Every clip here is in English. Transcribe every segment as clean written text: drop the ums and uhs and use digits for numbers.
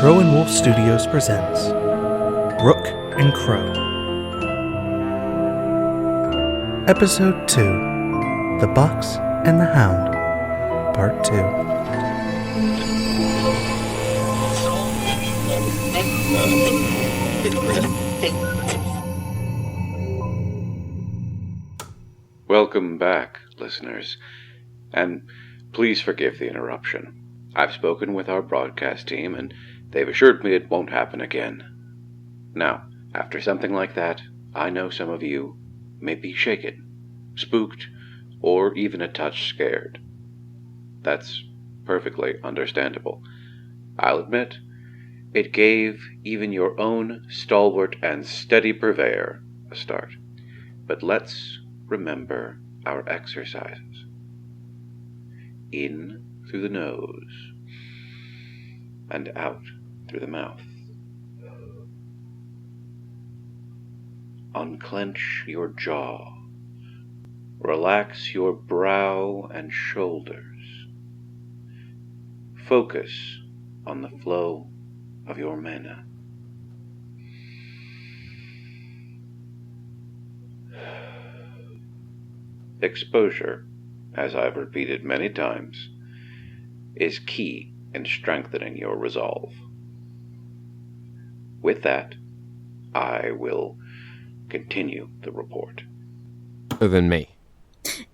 Crow and Wolf Studios presents Rook and Crow. Episode 2, The Box and the Hound, Part 2. Welcome back, listeners, and please forgive the interruption. I've spoken with our broadcast team, and they've assured me it won't happen again. Now, after something like that, I know some of you may be shaken, spooked, or even a touch scared. That's perfectly understandable. I'll admit, it gave even your own stalwart and steady Purveyor a start. But let's remember our exercises. In through the nose, and out through the mouth. Unclench your jaw. Relax your brow and shoulders. Focus on the flow of your mana. Exposure, as I've repeated many times, is key in strengthening your resolve. With that, I will continue the report. Other than me.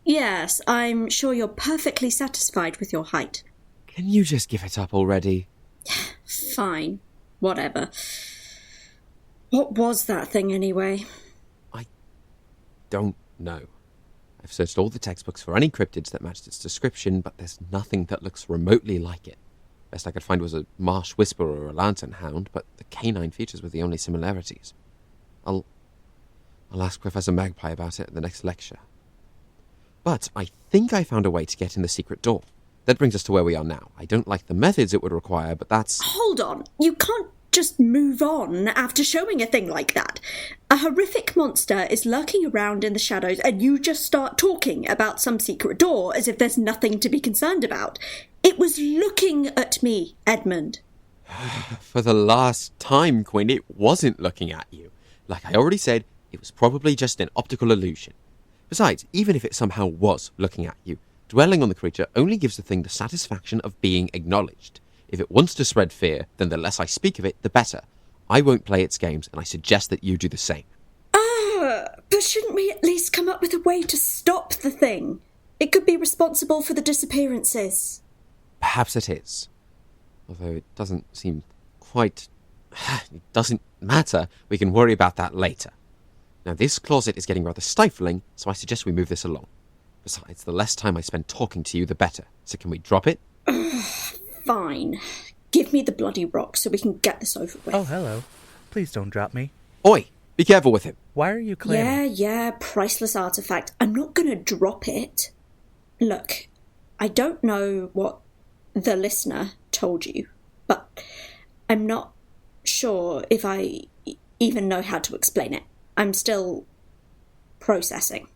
Yes, I'm sure you're perfectly satisfied with your height. Can you just give it up already? Fine. Whatever. What was that thing anyway? I don't know. I've searched all the textbooks for any cryptids that matched its description, but there's nothing that looks remotely like it. Best I could find was a marsh whisperer or a lantern hound, but the canine features were the only similarities. I'll ask Professor Magpie about it at the next lecture. But I think I found a way to get in the secret door. That brings us to where we are now. I don't like the methods it would require, but that's... Hold on. You can't just move on after showing a thing like that. A horrific monster is lurking around in the shadows and you just start talking about some secret door as if there's nothing to be concerned about. It was looking at me, Edmund. For the last time, Quinn, it wasn't looking at you. Like I already said, it was probably just an optical illusion. Besides, even if it somehow was looking at you, dwelling on the creature only gives the thing the satisfaction of being acknowledged. If it wants to spread fear, then the less I speak of it, the better. I won't play its games, and I suggest that you do the same. But shouldn't we at least come up with a way to stop the thing? It could be responsible for the disappearances. Perhaps it is. Although it doesn't seem quite... It doesn't matter. We can worry about that later. Now, this closet is getting rather stifling, so I suggest we move this along. Besides, the less time I spend talking to you, the better. So can we drop it? Fine. Give me the bloody rock so we can get this over with. Oh, hello. Please don't drop me. Oi! Be careful with him. Why are you claiming? Yeah, priceless artifact. I'm not going to drop it. Look, I don't know what the listener told you, but I'm not sure if I even know how to explain it. I'm still processing.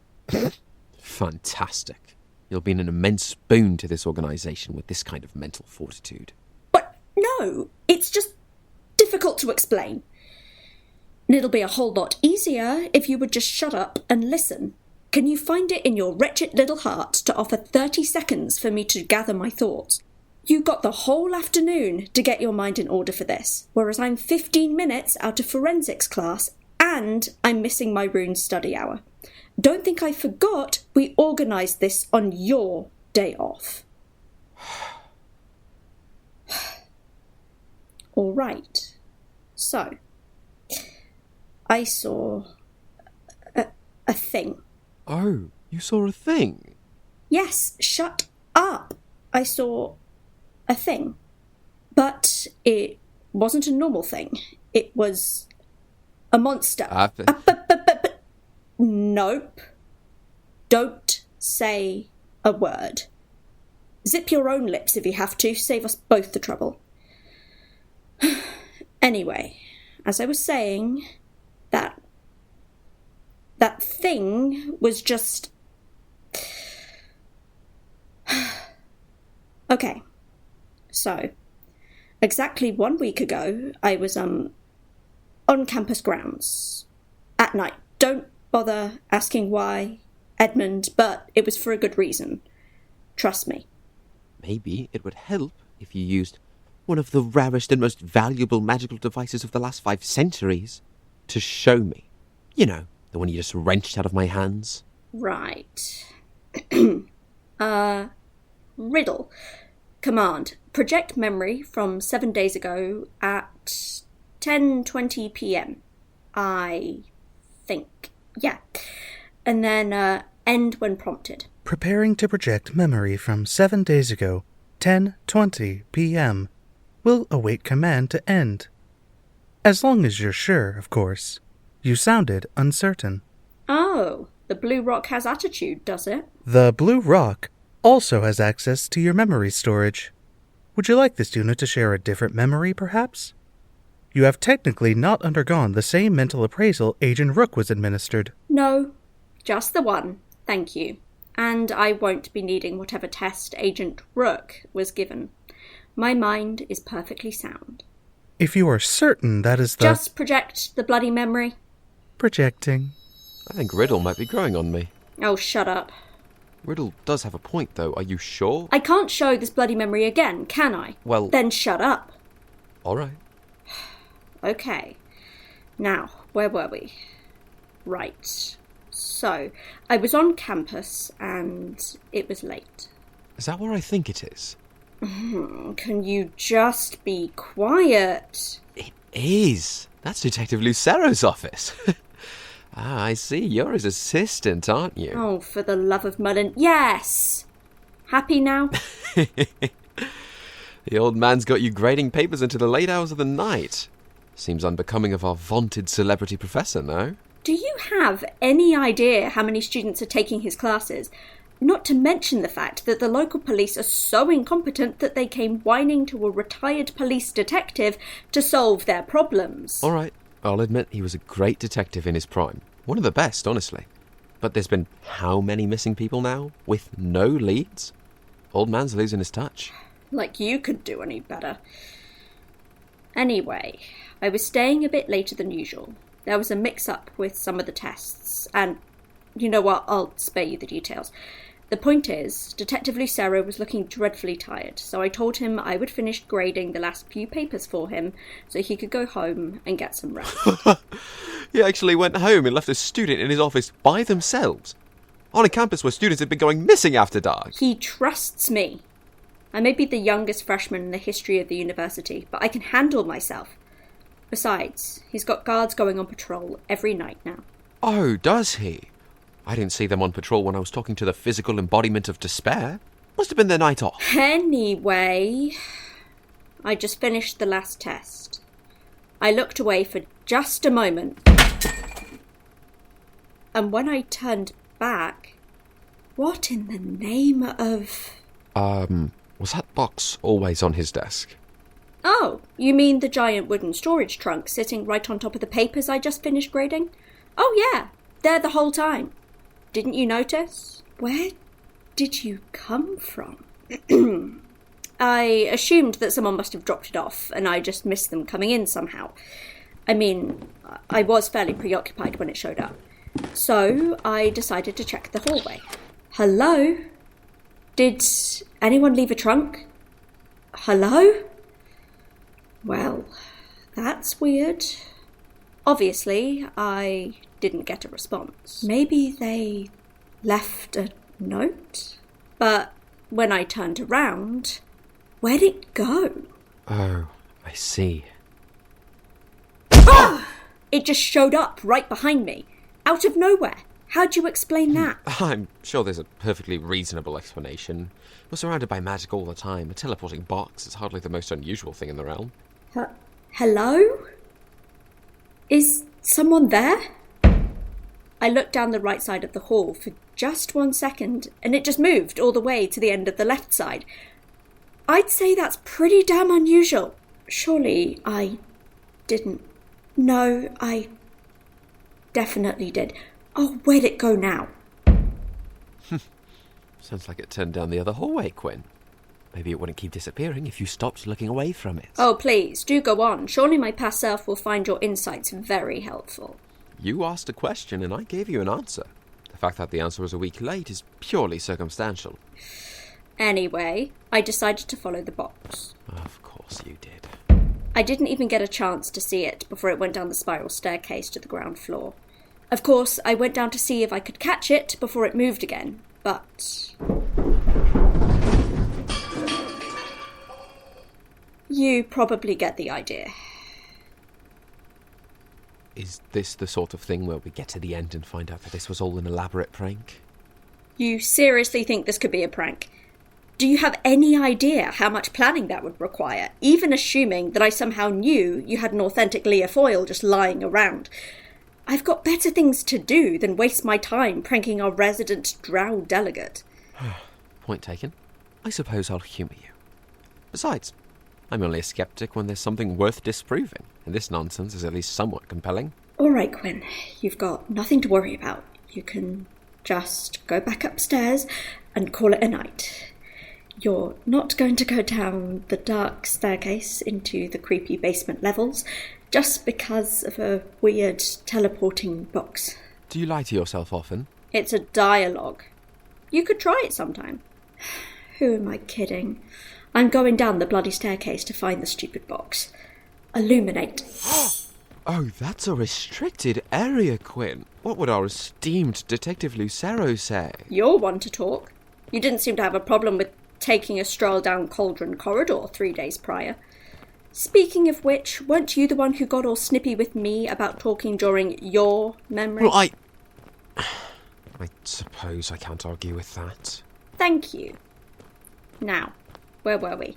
Fantastic. You'll be an immense boon to this organisation with this kind of mental fortitude. But no, it's just difficult to explain. And it'll be a whole lot easier if you would just shut up and listen. Can you find it in your wretched little heart to offer 30 seconds for me to gather my thoughts? You got the whole afternoon to get your mind in order for this, whereas I'm 15 minutes out of forensics class and I'm missing my runes study hour. Don't think I forgot we organised this on your day off. All right. So, I saw a thing. Oh, you saw a thing? Yes, shut up. I saw a thing. But it wasn't a normal thing. It was a monster. Nope. Don't say a word. Zip your own lips if you have to. Save us both the trouble. Anyway, as I was saying, that thing was just... Okay, so Exactly 1 week ago, I was, on campus grounds. At night. Don't bother asking why, Edmund, but it was for a good reason. Trust me. Maybe it would help if you used one of the rarest and most valuable magical devices of the last 5 centuries to show me. You know, the one you just wrenched out of my hands. Right. Riddle. Command. Project memory from 7 days ago at 10:20 p.m. I think. Yeah. And then end when prompted. Preparing to project memory from 7 days ago, 10:20 p.m. Will await command to end. As long as you're sure, of course. You sounded uncertain. Oh, the blue rock has attitude, does it? The blue rock also has access to your memory storage. Would you like the student to share a different memory, perhaps? You have technically not undergone the same mental appraisal Agent Rook was administered. No, just the one, thank you. And I won't be needing whatever test Agent Rook was given. My mind is perfectly sound. If you are certain that is the... Just project the bloody memory. Projecting. I think Riddle might be growing on me. Oh, shut up. Riddle does have a point, though. Are you sure? I can't show this bloody memory again, can I? Well... Then shut up. All right. Okay. Now, where were we? Right. So, I was on campus and it was late. Is that where I think it is? Can you just be quiet? It is. That's Detective Lucero's office. Ah, I see. You're his assistant, aren't you? Oh, for the love of Mullen. Yes! Happy now? The old man's got you grading papers into the late hours of the night. Seems unbecoming of our vaunted celebrity professor, no? Do you have any idea how many students are taking his classes? Not to mention the fact that the local police are so incompetent that they came whining to a retired police detective to solve their problems. All right, I'll admit he was a great detective in his prime. One of the best, honestly. But there's been how many missing people now, with no leads? Old man's losing his touch. Like you could do any better. Anyway, I was staying a bit later than usual. There was a mix-up with some of the tests, and you know what, I'll spare you the details. The point is, Detective Lucero was looking dreadfully tired, so I told him I would finish grading the last few papers for him so he could go home and get some rest. He actually went home and left a student in his office by themselves, on a campus where students had been going missing after dark. He trusts me. I may be the youngest freshman in the history of the university, but I can handle myself. Besides, he's got guards going on patrol every night now. Oh, does he? I didn't see them on patrol when I was talking to the physical embodiment of despair. Must have been their night off. Anyway, I just finished the last test. I looked away for just a moment. And when I turned back, what in the name of... Was that box always on his desk? Oh, you mean the giant wooden storage trunk sitting right on top of the papers I just finished grading? Oh yeah, there the whole time. Didn't you notice? Where did you come from? I assumed that someone must have dropped it off, and I just missed them coming in somehow. I mean, I was fairly preoccupied when it showed up. So I decided to check the hallway. Hello? Did anyone leave a trunk? Hello? Well, that's weird. Obviously, I didn't get a response. Maybe they left a note? But when I turned around, where'd it go? Oh, I see. Ah! It just showed up right behind me, out of nowhere. How'd you explain that? I'm sure there's a perfectly reasonable explanation. We're surrounded by magic all the time. A teleporting box is hardly the most unusual thing in the realm. Hello? Is someone there? I looked down the right side of the hall for just 1 second, and it just moved all the way to the end of the left side. I'd say that's pretty damn unusual. Surely I didn't. No, I definitely did. Oh, where'd it go now? Sounds like it turned down the other hallway, Quinn. Maybe it wouldn't keep disappearing if you stopped looking away from it. Oh, please, do go on. Surely my past self will find your insights very helpful. You asked a question and I gave you an answer. The fact that the answer was a week late is purely circumstantial. Anyway, I decided to follow the box. Of course you did. I didn't even get a chance to see it before it went down the spiral staircase to the ground floor. Of course, I went down to see if I could catch it before it moved again, but... You probably get the idea. Is this the sort of thing where we get to the end and find out that this was all an elaborate prank? You seriously think this could be a prank? Do you have any idea how much planning that would require, even assuming that I somehow knew you had an authentic Leah foil just lying around? I've got better things to do than waste my time pranking our resident drow delegate. Point taken. I suppose I'll humour you. Besides, I'm only a skeptic when there's something worth disproving, and this nonsense is at least somewhat compelling. All right, Quinn, you've got nothing to worry about. You can just go back upstairs and call it a night. You're not going to go down the dark staircase into the creepy basement levels just because of a weird teleporting box. Do you lie to yourself often? It's a dialogue. You could try it sometime. Who am I kidding? I'm going down the bloody staircase to find the stupid box. Illuminate. Oh, that's a restricted area, Quinn. What would our esteemed Detective Lucero say? You're one to talk. You didn't seem to have a problem with taking a stroll down Cauldron Corridor 3 days prior. Speaking of which, weren't you the one who got all snippy with me about talking during your memory? Well, I suppose I can't argue with that. Thank you. Now, where were we?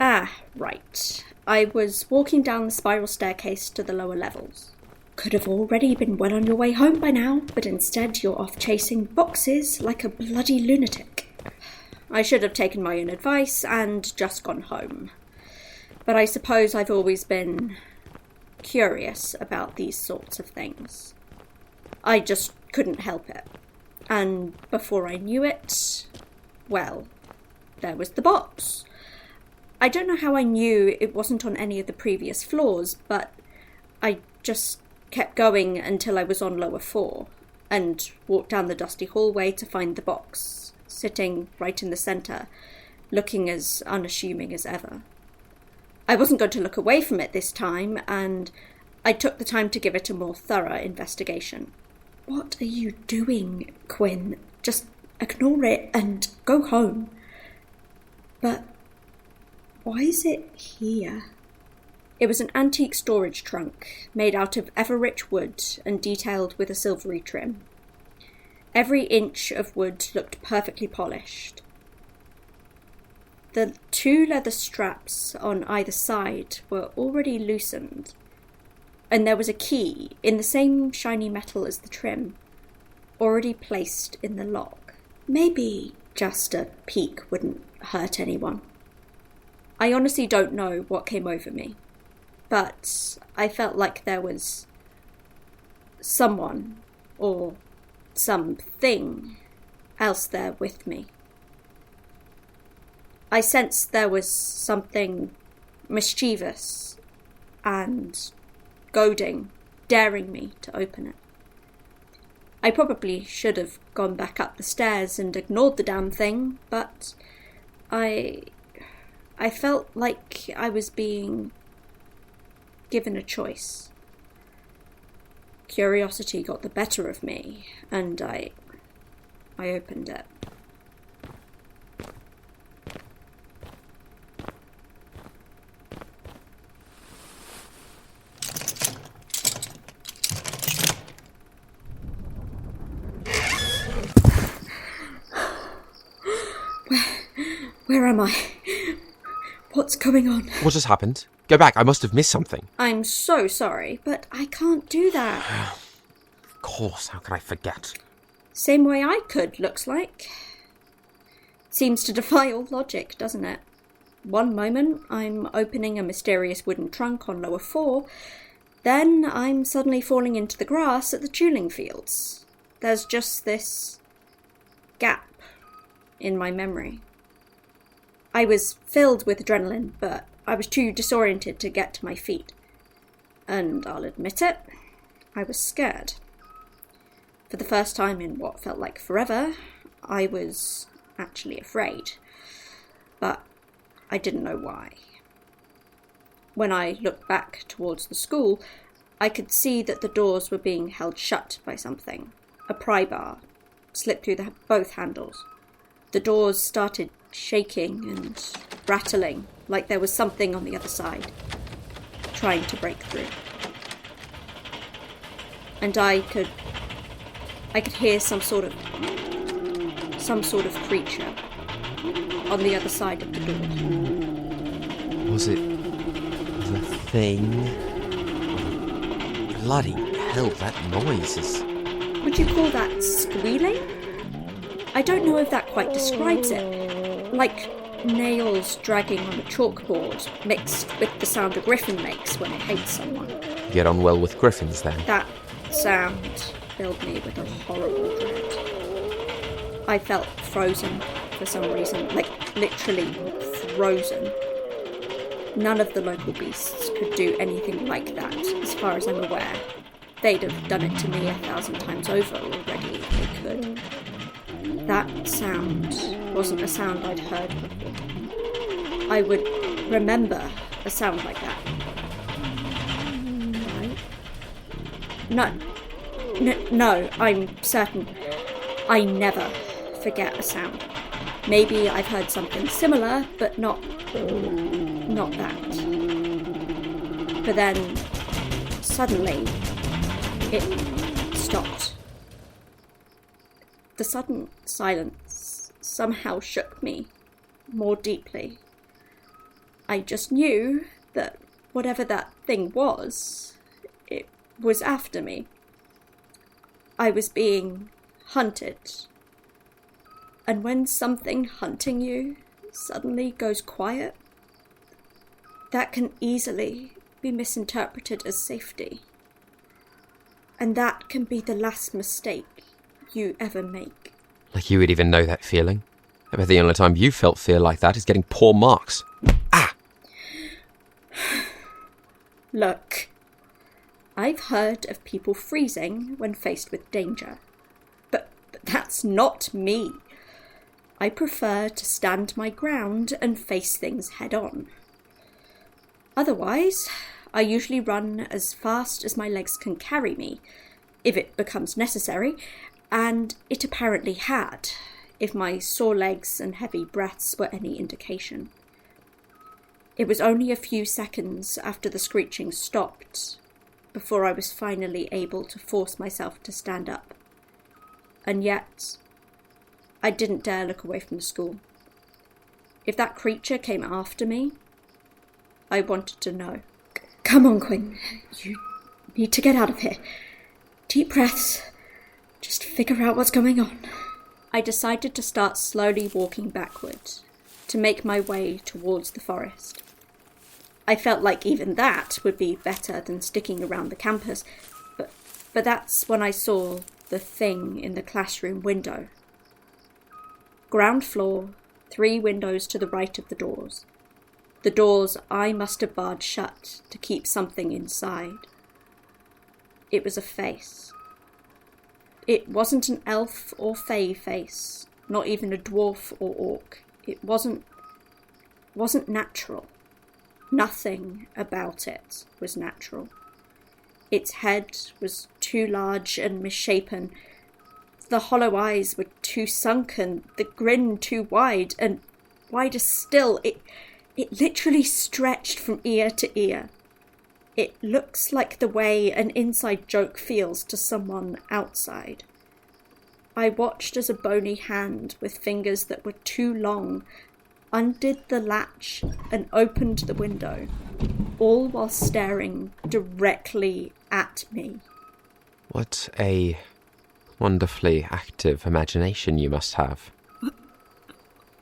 Right. I was walking down the spiral staircase to the lower levels. Could have already been well on your way home by now, but instead you're off chasing boxes like a bloody lunatic. I should have taken my own advice and just gone home. But I suppose I've always been curious about these sorts of things. I just couldn't help it. And before I knew it, well, there was the box. I don't know how I knew it wasn't on any of the previous floors, but I just kept going until I was on lower 4 and walked down the dusty hallway to find the box, sitting right in the centre, looking as unassuming as ever. I wasn't going to look away from it this time, and I took the time to give it a more thorough investigation. What are you doing, Quinn? Just ignore it and go home. But why is it here? It was an antique storage trunk, made out of ever-rich wood and detailed with a silvery trim. Every inch of wood looked perfectly polished. The 2 leather straps on either side were already loosened, and there was a key in the same shiny metal as the trim, already placed in the lock. Maybe just a peek wouldn't hurt anyone. I honestly don't know what came over me, but I felt like there was someone or something else there with me. I sensed there was something mischievous and goading, daring me to open it. I probably should have gone back up the stairs and ignored the damn thing, but I felt like I was being given a choice. Curiosity got the better of me, and I opened it. Where am I? What's going on? What has happened? Go back, I must have missed something. I'm so sorry, but I can't do that. Of course, how could I forget? Same way I could, looks like. Seems to defy all logic, doesn't it? One moment, I'm opening a mysterious wooden trunk on lower 4, then I'm suddenly falling into the grass at the tuning fields. There's just this gap in my memory. I I was filled with adrenaline, but I was too disoriented to get to my feet. And I'll admit it, I was scared. For the first time in what felt like forever, I was actually afraid. But I didn't know why. When I looked back towards the school, I could see that the doors were being held shut by something. A pry bar slipped through both handles. The doors started shaking and rattling, like there was something on the other side, trying to break through. And I could hear some sort of creature on the other side of the door. Was it the thing? Bloody hell, that noise is... Would you call that squealing? I don't know if that quite describes it. Like nails dragging on a chalkboard, mixed with the sound a griffin makes when it hates someone. You get on well with griffins, then? That sound filled me with a horrible dread. I felt frozen for some reason, like literally frozen. None of the local beasts could do anything like that, as far as I'm aware. They'd have done it to me 1,000 times over already if they could. That sound wasn't a sound I'd heard before. I would remember a sound like that. Right? No, I'm certain. I never forget a sound. Maybe I've heard something similar, but not that. But then, suddenly, it stopped. The sudden silence somehow shook me more deeply. I just knew that whatever that thing was, it was after me. I was being hunted. And when something hunting you suddenly goes quiet, that can easily be misinterpreted as safety. And that can be the last mistake you ever make. Like you would even know that feeling? I bet the only time you felt fear like that is getting poor marks. Ah! Look, I've heard of people freezing when faced with danger. But that's not me. I prefer to stand my ground and face things head on. Otherwise, I usually run as fast as my legs can carry me, if it becomes necessary, and it apparently had, if my sore legs and heavy breaths were any indication. It was only a few seconds after the screeching stopped before I was finally able to force myself to stand up. And yet, I didn't dare look away from the school. If that creature came after me, I wanted to know. Come on, Quinn. You need to get out of here. Deep breaths. Just figure out what's going on. I decided to start slowly walking backwards, to make my way towards the forest. I felt like even that would be better than sticking around the campus, but that's when I saw the thing in the classroom window. Ground floor, 3 windows to the right of the doors. The doors I must have barred shut to keep something inside. It was a face. It wasn't an elf or fae face, not even a dwarf or orc. It wasn't natural. Nothing about it was natural. Its head was too large and misshapen. The hollow eyes were too sunken, the grin too wide, and wider still, it literally stretched from ear to ear. It looks like the way an inside joke feels to someone outside. I watched as a bony hand with fingers that were too long undid the latch and opened the window, all while staring directly at me. What a wonderfully active imagination you must have.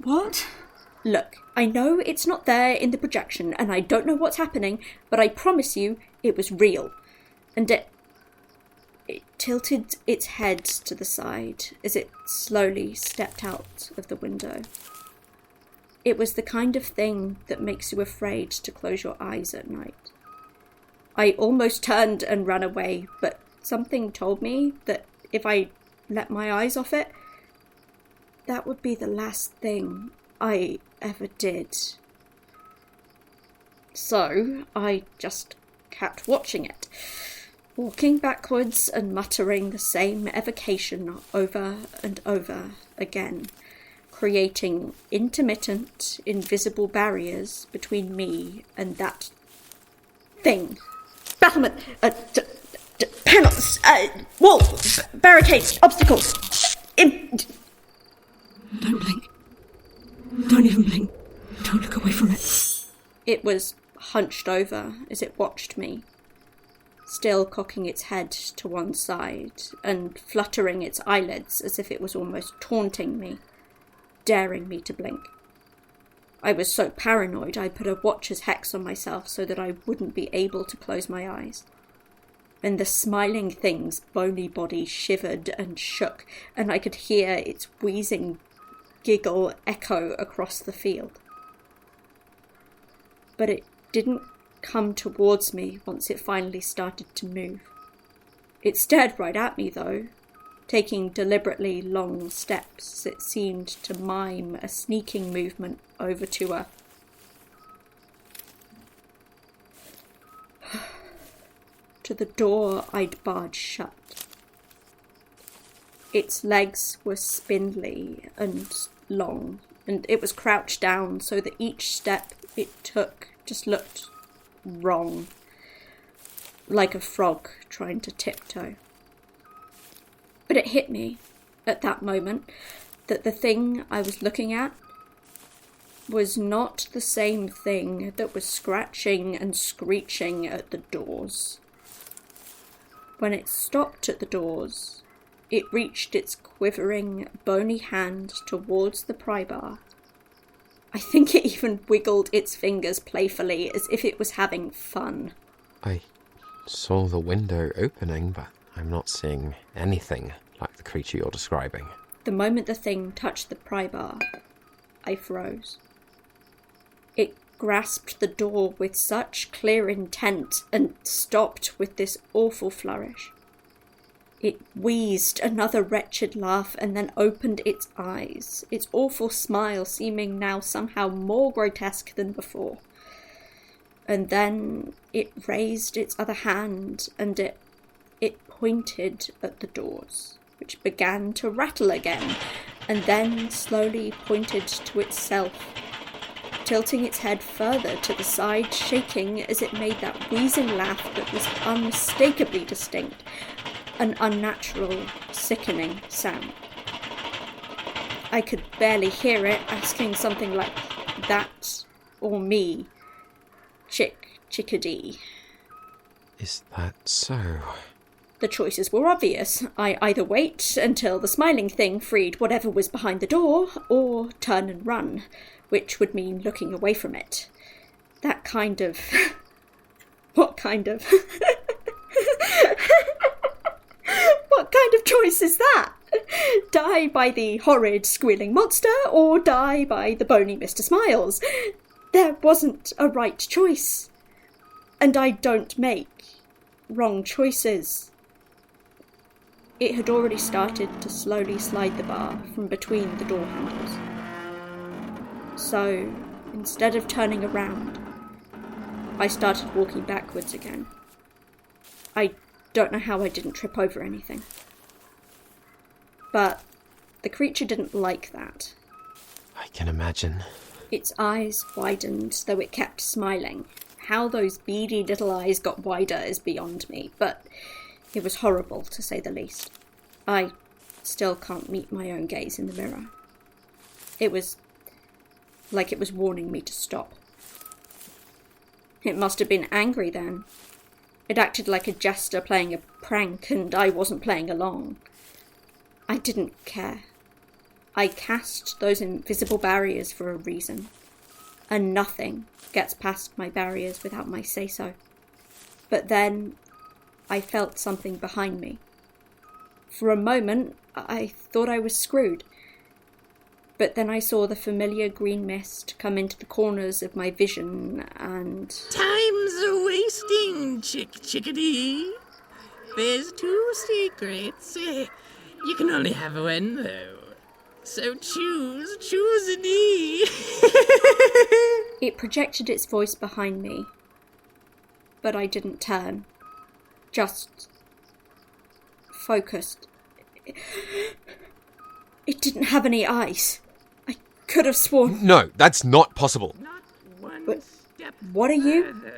What? Look, I know it's not there in the projection, and I don't know what's happening, but I promise you it was real. And it tilted its head to the side as it slowly stepped out of the window. It was the kind of thing that makes you afraid to close your eyes at night. I almost turned and ran away, but something told me that if I let my eyes off it, that would be the last thing I ever did. So I just kept watching it, walking backwards and muttering the same evocation over and over again, creating intermittent, invisible barriers between me and that thing. Battlement, panels, walls, barricades, obstacles. Don't blink. Don't even blink. Don't look away from it. It was hunched over as it watched me, still cocking its head to one side and fluttering its eyelids as if it was almost taunting me, daring me to blink. I was so paranoid I put a watcher's hex on myself so that I wouldn't be able to close my eyes. And the smiling thing's bony body shivered and shook, and I could hear its wheezing giggle echo across the field. But it didn't come towards me once it finally started to move. It stared right at me, though, taking deliberately long steps as it seemed to mime a sneaking movement over to her. To the door I'd barred shut. Its legs were spindly and long, and it was crouched down so that each step it took just looked wrong, like a frog trying to tiptoe. But it hit me at that moment that the thing I was looking at was not the same thing that was scratching and screeching at the doors. When it stopped at the doors, it reached its quivering, bony hand towards the pry bar. I think it even wiggled its fingers playfully as if it was having fun. I saw the window opening, but I'm not seeing anything like the creature you're describing. The moment the thing touched the pry bar, I froze. It grasped the door with such clear intent and stopped with this awful flourish. It wheezed another wretched laugh and then opened its eyes, its awful smile seeming now somehow more grotesque than before. And then it raised its other hand and it pointed at the doors, which began to rattle again, and then slowly pointed to itself, tilting its head further to the side, shaking as it made that wheezing laugh that was unmistakably distinct, an unnatural, sickening sound. I could barely hear it asking something like that or me. Chickadee. Is that so? The choices were obvious. I either wait until the smiling thing freed whatever was behind the door, or turn and run, which would mean looking away from it. That kind of... What kind of... What kind of choice is that? Die by the horrid squealing monster, or die by the bony Mr. Smiles? There wasn't a right choice. And I don't make wrong choices. It had already started to slowly slide the bar from between the door handles. So, instead of turning around, I started walking backwards again. I don't know how I didn't trip over anything. But the creature didn't like that. I can imagine. Its eyes widened, though it kept smiling. How those beady little eyes got wider is beyond me, but it was horrible, to say the least. I still can't meet my own gaze in the mirror. It was like it was warning me to stop. It must have been angry then. It acted like a jester playing a prank, and I wasn't playing along. I didn't care. I cast those invisible barriers for a reason, and nothing gets past my barriers without my say-so. But then I felt something behind me. For a moment, I thought I was screwed. But then I saw the familiar green mist come into the corners of my vision, and... Time's a-wasting, chickadee. There's 2 secrets. You can only have one, though. So choose an E. It projected its voice behind me, but I didn't turn. Just focused. It didn't have any eyes. I could have sworn... No, that's not possible. Not one But step what are you? further.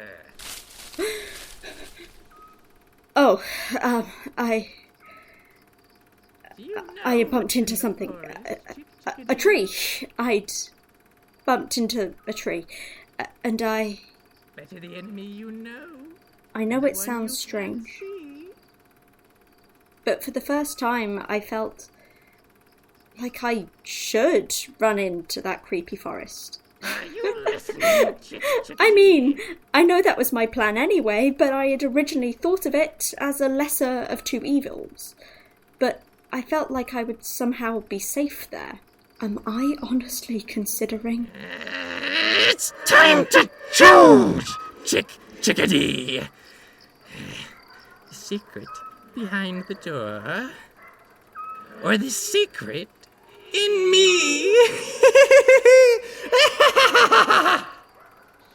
Oh, You know I bumped into something. A tree. I'd bumped into a tree. And I better the enemy you know. know the it one sounds you strange, can't see. but for the first time I felt like I should run into that creepy forest. Are you listening, chickadee? I mean, I know that was my plan anyway, but I had originally thought of it as a lesser of 2 evils. But I felt like I would somehow be safe there. Am I honestly considering... It's time to choose, chickadee. The secret behind the door, or the secret in me?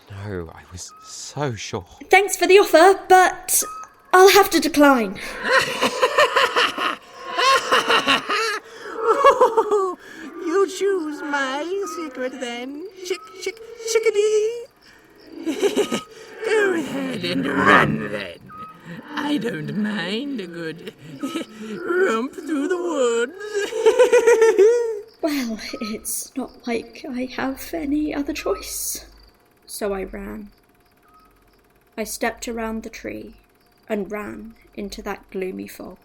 No, I was so sure. Thanks for the offer, but I'll have to decline. Oh, you choose my secret then, chickadee. Go ahead and run then. I don't mind a good romp through the woods. Well, it's not like I have any other choice. So I ran. I stepped around the tree and ran into that gloomy fog.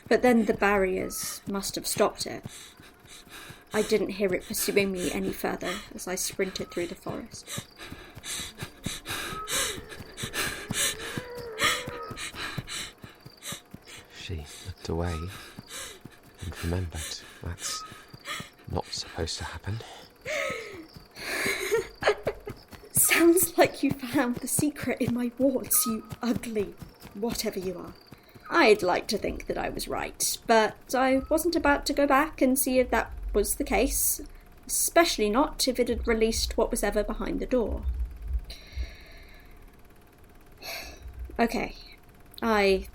But then the barriers must have stopped it. I didn't hear it pursuing me any further as I sprinted through the forest. She looked away and remembered that's not supposed to happen. Sounds like you found the secret in my warts, you ugly whatever you are. I'd like to think that I was right, but I wasn't about to go back and see if that was the case, especially not if it had released what was ever behind the door. Okay, I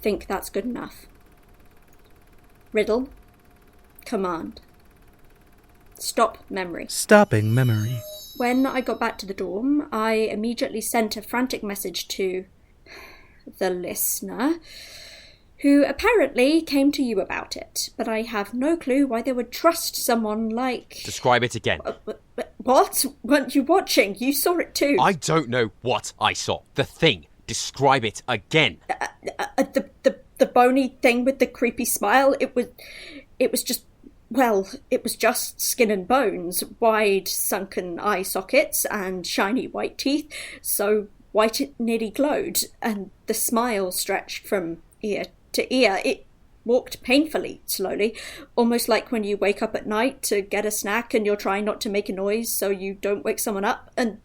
think that's good enough. Riddle, command. Stop memory. Stopping memory. When I got back to the dorm, I immediately sent a frantic message to the listener, who apparently came to you about it, but I have no clue why they would trust someone like... Describe it again. What? Weren't you watching? You saw it too. I don't know what I saw. The thing. Describe it again. The bony thing with the creepy smile, it was just... Well, it was just skin and bones, wide sunken eye sockets and shiny white teeth, so white it nearly glowed, and the smile stretched from ear to ear. It walked painfully, slowly, almost like when you wake up at night to get a snack and you're trying not to make a noise so you don't wake someone up, and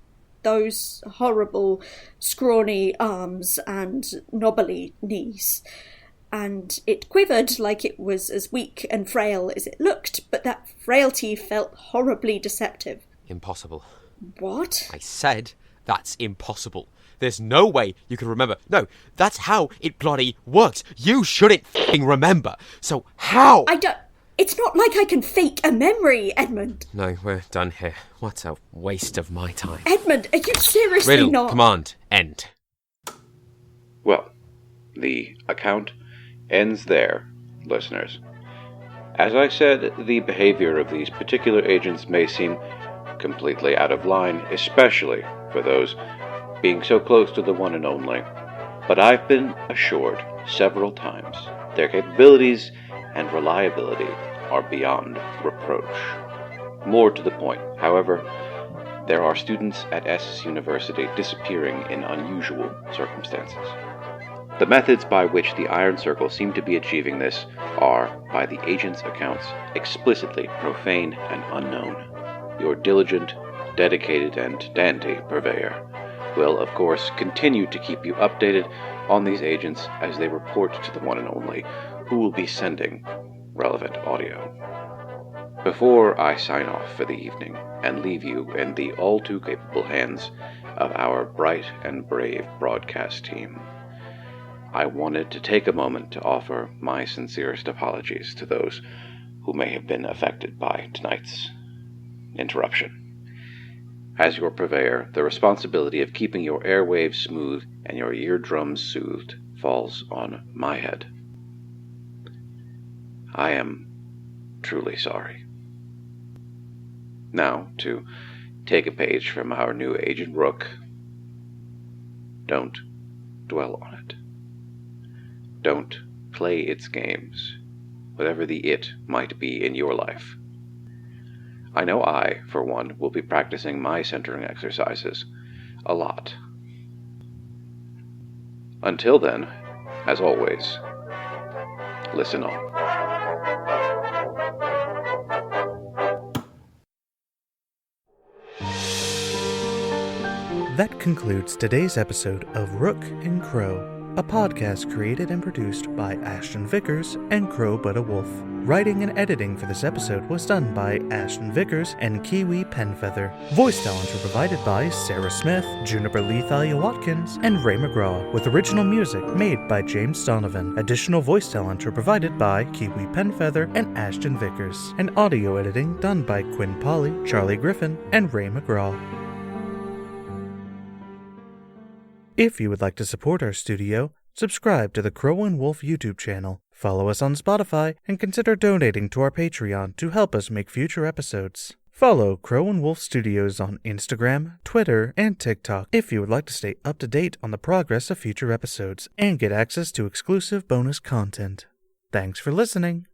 those horrible scrawny arms and knobbly knees. And it quivered like it was as weak and frail as it looked, but that frailty felt horribly deceptive. Impossible. What? I said that's impossible. There's no way you can remember. No, that's how it bloody works. You shouldn't f***ing remember. So how? I don't... It's not like I can fake a memory, Edmund. No, we're done here. What a waste of my time. Edmund, are you seriously Riddle, not... command, end. Well, the account ends there, listeners. As I said, the behavior of these particular agents may seem completely out of line, especially for those being so close to the one and only. But I've been assured several times. Their capabilities and reliability are beyond reproach. More to the point, however, there are students at Essex University disappearing in unusual circumstances. The methods by which the Iron Circle seem to be achieving this are, by the agent's accounts, explicitly profane and unknown. Your diligent, dedicated, and dandy Purveyor will, of course, continue to keep you updated on these agents as they report to the one and only, who will be sending relevant audio. Before I sign off for the evening and leave you in the all-too-capable hands of our bright and brave broadcast team, I wanted to take a moment to offer my sincerest apologies to those who may have been affected by tonight's interruption. As your purveyor, the responsibility of keeping your airwaves smooth and your eardrums soothed falls on my head. I am truly sorry. Now, to take a page from our new Agent Rook, don't dwell on it. Don't play its games, whatever the it might be in your life. I know I, for one, will be practicing my centering exercises a lot. Until then, as always, listen on. That concludes today's episode of Rook and Crow, a podcast created and produced by Ashton Vickers and KrowButAWolf. Writing and editing for this episode was done by Ashton Vickers and KiwiPenFeather. Voice talents were provided by Sarah Smith, Juniper Thalia Watkins, and Ray McGraw, with original music made by James Donovan. Additional voice talents were provided by KiwiPenFeather and Ashton Vickers, and audio editing done by Quinn, Polley, Charlie Griffen, and Ray McGraw. If you would like to support our studio, subscribe to the Crow and Wolf YouTube channel, follow us on Spotify, and consider donating to our Patreon to help us make future episodes. Follow Crow and Wolf Studios on Instagram, Twitter, and TikTok if you would like to stay up to date on the progress of future episodes and get access to exclusive bonus content. Thanks for listening.